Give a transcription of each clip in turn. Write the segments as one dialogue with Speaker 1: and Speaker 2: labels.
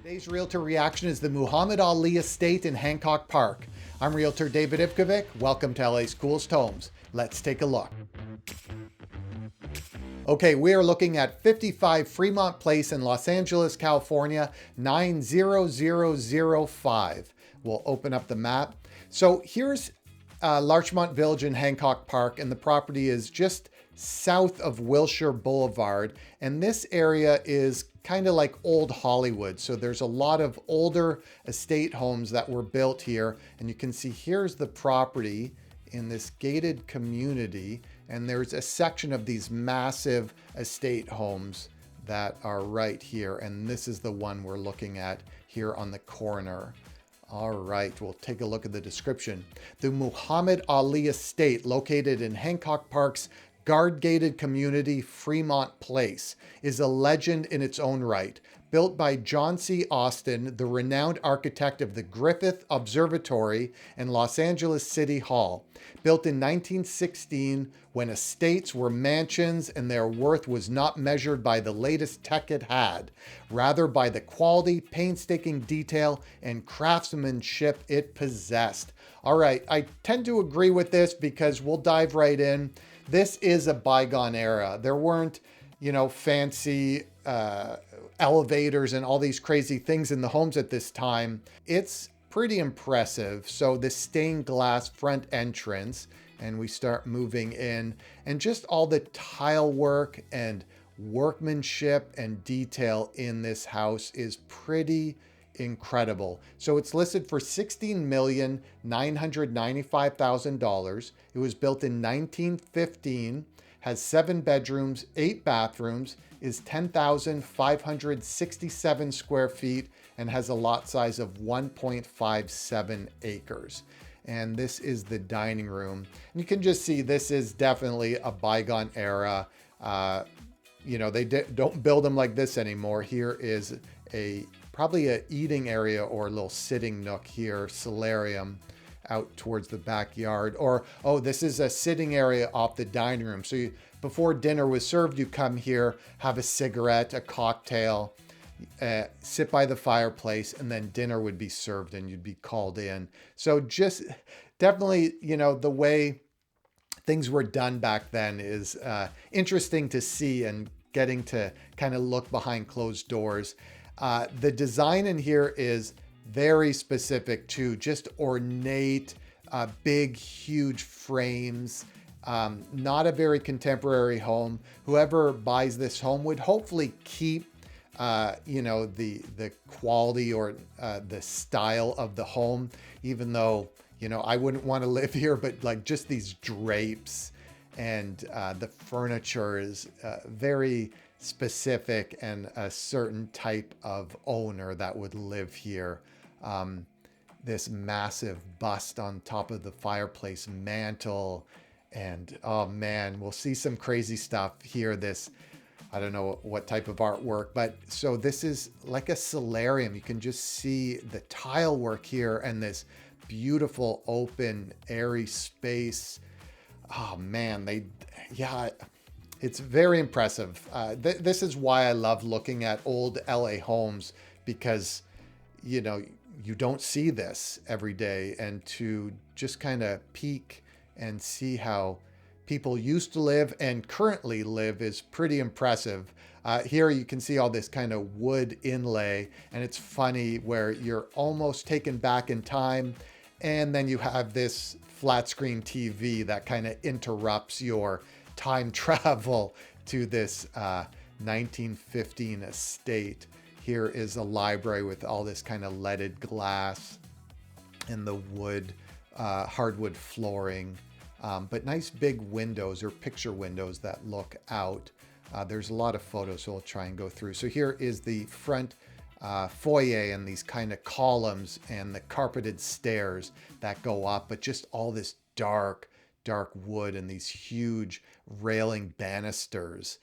Speaker 1: Today's Realtor Reaction is the Muhammad Ali Estate in Hancock Park. I'm Realtor David Ivkovic. Welcome to LA's coolest homes. Let's take a look. Okay, we are looking at 55 Fremont Place in Los Angeles, California, 90005. We'll open up the map. So here's Larchmont Village in Hancock Park, and the property is just south of Wilshire Boulevard. And this area is kind of like old Hollywood. So there's a lot of older estate homes that were built here. And you can see here's the property in this gated community. And there's a section of these massive estate homes that are right here. And this is the one we're looking at here on the corner. All right, we'll take a look at the description. The Muhammad Ali Estate, located in Hancock Park's guard-gated community, Fremont Place, is a legend in its own right. Built by John C. Austin, the renowned architect of the Griffith Observatory and Los Angeles City Hall. Built in 1916, when estates were mansions and their worth was not measured by the latest tech it had, rather by the quality, painstaking detail, and craftsmanship it possessed. All right, I tend to agree with this because we'll dive right in. This is a bygone era. There weren't, fancy elevators and all these crazy things in the homes at this time. It's pretty impressive. So the stained glass front entrance, and we start moving in, and just all the tile work and workmanship and detail in this house is pretty incredible. So it's listed for $16,995,000. It was built in 1915, has 7 bedrooms, 8 bathrooms, is 10,567 square feet, and has a lot size of 1.57 acres. And this is the dining room. And you can just see this is definitely a bygone era. They don't build them like this anymore. Here is probably an eating area or a little sitting nook here, solarium out towards the backyard. Or, this is a sitting area off the dining room. So before dinner was served, you come here, have a cigarette, a cocktail, sit by the fireplace, and then dinner would be served and you'd be called in. So just definitely, the way things were done back then is interesting to see, and getting to kind of look behind closed doors. The design in here is very specific to just ornate, big, huge frames. Not a very contemporary home. Whoever buys this home would hopefully keep, the quality or the style of the home, even though, I wouldn't want to live here, but like just these drapes and the furniture is very specific and a certain type of owner that would live here. This massive bust on top of the fireplace mantle, and oh man, we'll see some crazy stuff here. I don't know what type of artwork, but so this is like a solarium. You can just see the tile work here and this beautiful open airy space. Oh man, it's very impressive. This is why I love looking at old LA homes, because, you don't see this every day, and to just kind of peek and see how people used to live and currently live is pretty impressive. Here you can see all this kind of wood inlay, and it's funny where you're almost taken back in time, and then you have this flat screen TV that kind of interrupts your time travel to this 1915 estate. Here is a library with all this kind of leaded glass and the wood, hardwood flooring, but nice big windows or picture windows that look out. There's a lot of photos, so we'll try and go through. So here is the front foyer and these kind of columns and the carpeted stairs that go up, but just all this dark wood and these huge railing banisters.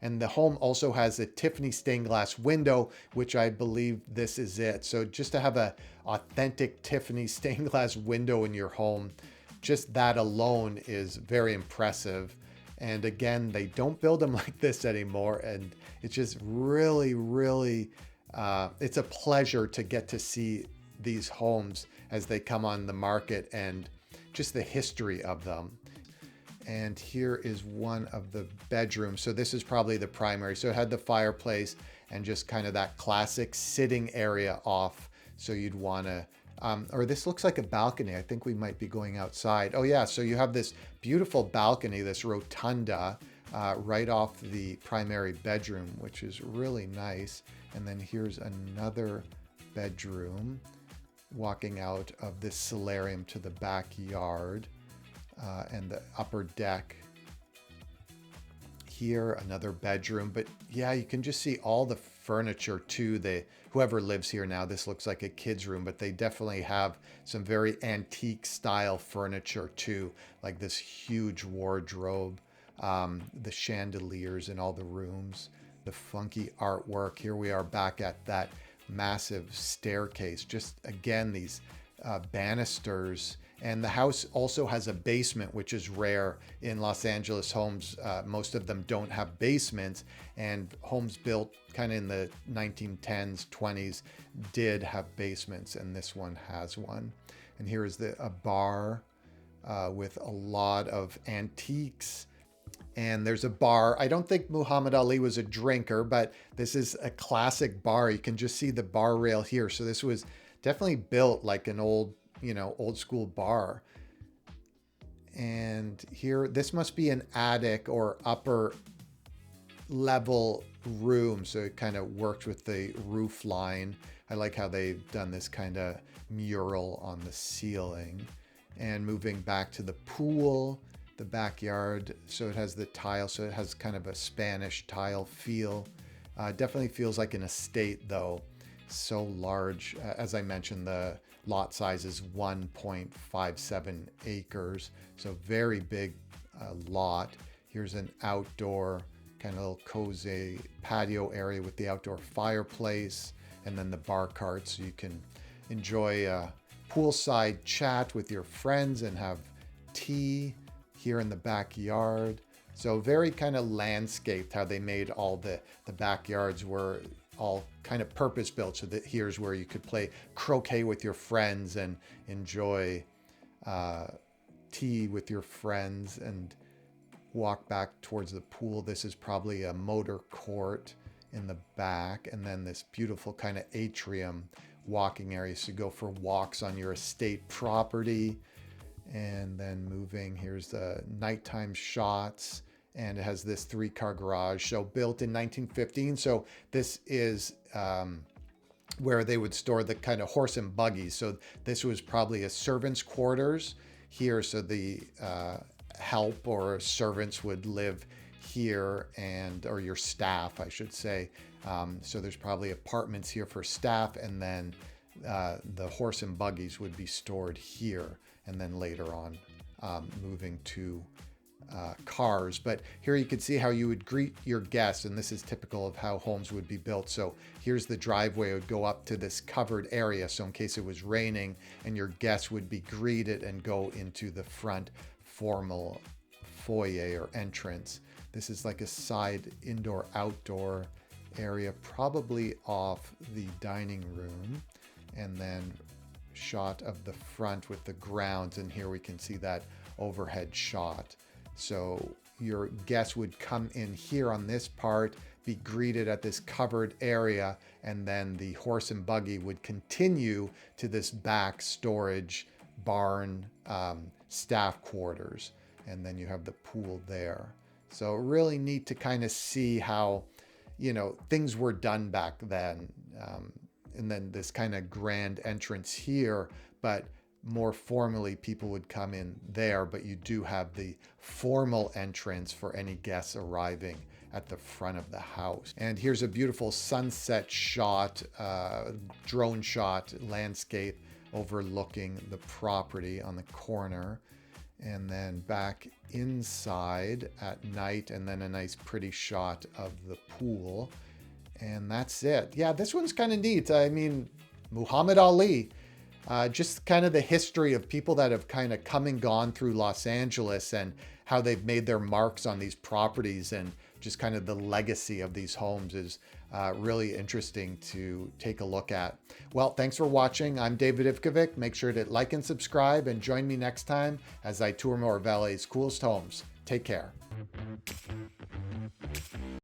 Speaker 1: And the home also has a Tiffany stained glass window, which I believe this is it. So just to have a authentic Tiffany stained glass window in your home, just that alone is very impressive. And again, they don't build them like this anymore. And it's just really, really it's a pleasure to get to see these homes as they come on the market and just the history of them. And here is one of the bedrooms. So this is probably the primary. So it had the fireplace and just kind of that classic sitting area off. So you'd want to, or this looks like a balcony. I think we might be going outside. Oh yeah, so you have this beautiful balcony, this rotunda, right off the primary bedroom, which is really nice. And then here's another bedroom walking out of this solarium to the backyard. And the upper deck here, another bedroom. But yeah, you can just see all the furniture too. Whoever lives here now, this looks like a kid's room, but they definitely have some very antique style furniture too, like this huge wardrobe, the chandeliers in all the rooms, the funky artwork. Here we are back at that massive staircase. Just again, these banisters. And the house also has a basement, which is rare in Los Angeles homes. Most of them don't have basements, and homes built kind of in the 1910s, 20s did have basements, and this one has one. And here is a bar with a lot of antiques. And there's a bar. I don't think Muhammad Ali was a drinker, but this is a classic bar. You can just see the bar rail here. So this was definitely built like an old school bar. And here, this must be an attic or upper level room. So it kind of worked with the roof line. I like how they've done this kind of mural on the ceiling. And moving back to the pool, the backyard. So it has the tile. So it has kind of a Spanish tile feel. Definitely feels like an estate though. So large. As I mentioned, the lot size is 1.57 acres. So very big lot. Here's an outdoor kind of little cozy patio area with the outdoor fireplace and then the bar cart. So you can enjoy a poolside chat with your friends and have tea here in the backyard. So very kind of landscaped, how they made all the backyards were all kind of purpose built, so that here's where you could play croquet with your friends and enjoy tea with your friends and walk back towards the pool. This is probably a motor court in the back, and then this beautiful kind of atrium walking area to go for walks on your estate property. And then moving, here's the nighttime shots. And it has this 3-car garage. So built in 1915. So this is where they would store the kind of horse and buggies. So this was probably a servant's quarters here. So the help or servants would live here, or your staff, I should say. So there's probably apartments here for staff, and then the horse and buggies would be stored here. And then later on, moving to cars. But here you can see how you would greet your guests, and this is typical of how homes would be built. So here's the driveway. It would go up to this covered area, so in case it was raining, and your guests would be greeted and go into the front formal foyer or entrance. This is like a side indoor outdoor area, probably off the dining room, and then shot of the front with the grounds, and here we can see that overhead shot. So your guests would come in here on this part, be greeted at this covered area, and then the horse and buggy would continue to this back storage barn, staff quarters, and then you have the pool there. So really neat to kind of see how, things were done back then. And then this kind of grand entrance here, but more formally people would come in there, but you do have the formal entrance for any guests arriving at the front of the house. And here's a beautiful sunset shot, drone shot, landscape overlooking the property on the corner. And then back inside at night, and then a nice pretty shot of the pool. And that's it. Yeah, this one's kind of neat. I mean, Muhammad Ali, just kind of the history of people that have kind of come and gone through Los Angeles and how they've made their marks on these properties, and just kind of the legacy of these homes is really interesting to take a look at. Well, thanks for watching. I'm David Ivkovic. Make sure to like and subscribe, and join me next time as I tour more of LA's coolest homes. Take care.